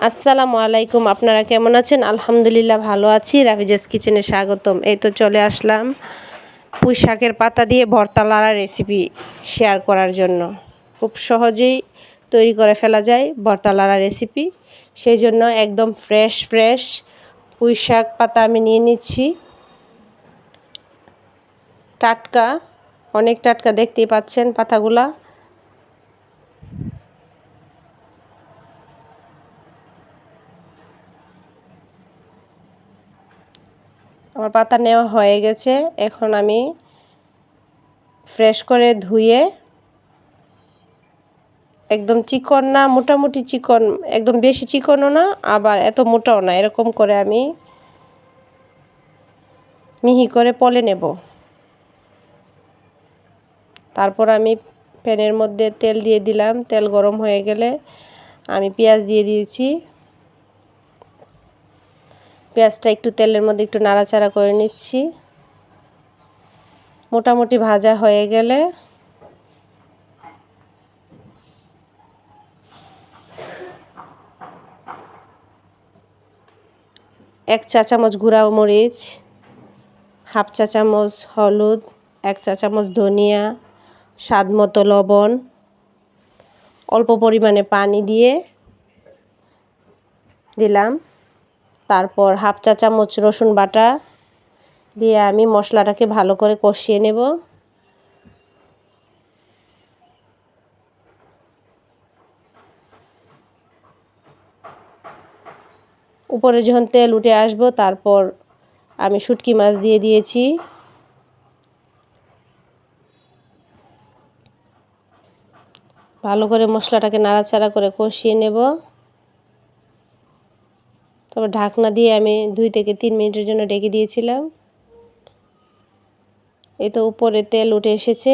আসসালামু আলাইকুম। আপনারা কেমন আছেন? আলহামদুলিল্লাহ ভালো আছি। রাফিজাস কিচেনে স্বাগতম। এই তো চলে আসলাম পুঁই শাকের পাতা দিয়ে ভর্তা লাড়া রেসিপি শেয়ার করার জন্য। খুব সহজেই তৈরি করে ফেলা যায় ভর্তা লাড়া রেসিপি। সেই জন্য একদম ফ্রেশ পুঁই শাক পাতা আমি নিয়ে নিচ্ছি। টাটকা, অনেক টাটকা, দেখতেই পাচ্ছেন পাতাগুলা। আমার পাতা নেওয়া হয়ে গেছে। এখন আমি ফ্রেশ করে ধুয়ে, একদম চিকন না, মোটামুটি চিকন, একদম বেশি চিকনও না আবার এত মোটাও না, এরকম করে আমি মিহি করে পলে নেব। তারপর আমি প্যানের মধ্যে তেল দিয়ে দিলাম। তেল গরম হয়ে গেলে আমি পেঁয়াজ দিয়ে দিয়েছি। পেঁয়াজটা একটু তেলের মধ্যে একটু নাড়াচাড়া করে নিচ্ছি। মোটামুটি ভাজা হয়ে গেলে এক চা চামচ গুঁড়া মরিচ, হাফ চা চামচ হলুদ, এক চা চামচ ধনিয়া, স্বাদ মতো লবণ, অল্প পরিমাণে পানি দিয়ে দিলাম। তারপর হাফ চা চামচ রসুন বাটা দিয়ে আমি মশলাটাকে ভালো করে কষিয়ে নেব। উপরে যখন তেল উঠে আসবো তারপর আমি শুটকি মাছ দিয়ে দিয়েছি। ভালো করে মশলাটাকে নাড়াচাড়া করে কষিয়ে নেব। তবে ঢাকনা দিয়ে আমি 2 থেকে 3 মিনিটের জন্য ঢেকে দিয়েছিলাম। এই তো উপরে তেল উঠে এসেছে।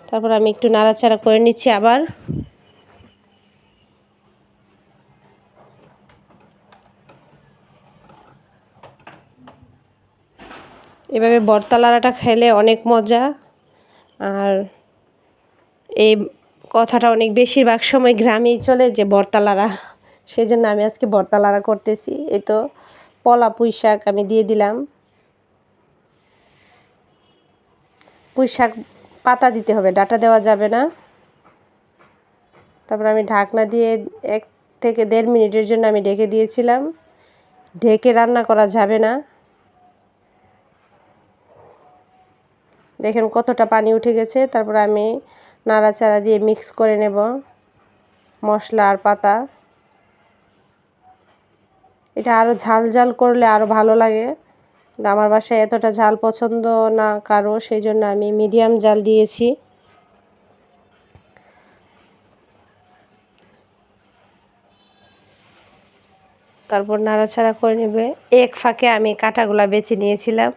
তারপর আমি একটু নাড়াচাড়া করে নিচ্ছি আবার। এভাবে ভর্তা লাড়াটা খেলে অনেক মজা। আর এই কথাটা অনেক বেশিরভাগ সময় গ্রামেই চলে যে ভর্তা লাড়া, সেই জন্য আমি আজকে ভর্তা লাড়া করতেছি। এই তো পলা পুঁই শাক আমি দিয়ে দিলাম। পুঁই শাক পাতা দিতে হবে, ডাঁটা দেওয়া যাবে না। তারপর আমি ঢাকনা দিয়ে 1 থেকে 1.5 মিনিটের জন্য আমি ঢেকে দিয়েছিলাম। ঢেকে রান্না করা যাবে না। দেখেন কতটা পানি উঠে গেছে। তারপর আমি নাড়াচাড়া দিয়ে মিক্স করে নেব মশলা আর পাতা। এটা আরও ঝাল করলে আরও ভালো লাগে। আমার বাসায় এতটা ঝাল পছন্দ না কারো, সেই জন্য আমি মিডিয়াম ঝাল দিয়েছি। তারপর নাড়াচাড়া করে নেবে। এক ফাঁকে আমি কাঁটাগুলা বেছে নিয়েছিলাম।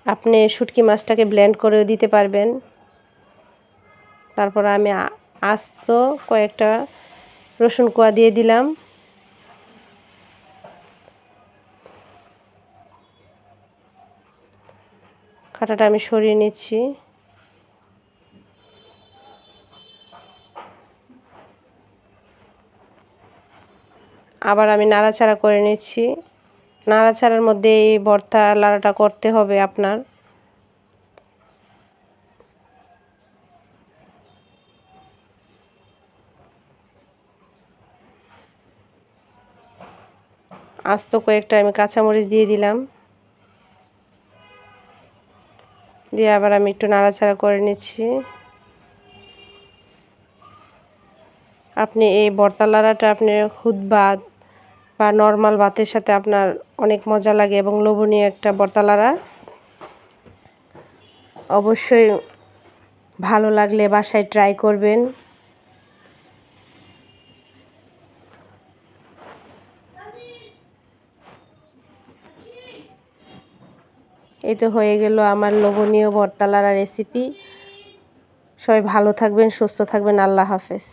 আপনি শুটকি মাছটাকে ব্লেন্ড করেও দিতে পারবেন। তারপর আমি আস্ত কয়েকটা রসুন কোয়া দিয়ে দিলাম। কাঁটাটা আমি সরিয়ে নিচ্ছি। আবার আমি নাড়াচাড়া করে নিচ্ছি। নাড়াচাড়ার মধ্যে এই ভর্তা লাড়াটা করতে হবে আপনার। আস্ত কয়েকটা আমি কাঁচামরিচ দিয়ে দিলাম। দিয়ে আবার আমি একটু নাড়াচাড়া করে নিচ্ছি। আপনি এই ভর্তা লাড়াটা আপনি খুদ ভাত বা নর্মাল ভাতের সাথে আপনার অনেক মজা লাগে এবং লোভনীয় একটা ভর্তা লাড়া। অবশ্যই ভালো লাগলে বাসায় ট্রাই করবেন। এই তো হয়ে গেল আমার লোভনীয় ভর্তা লাড়া রেসিপি। সবাই ভালো থাকবেন, সুস্থ থাকবেন। আল্লাহ হাফেজ।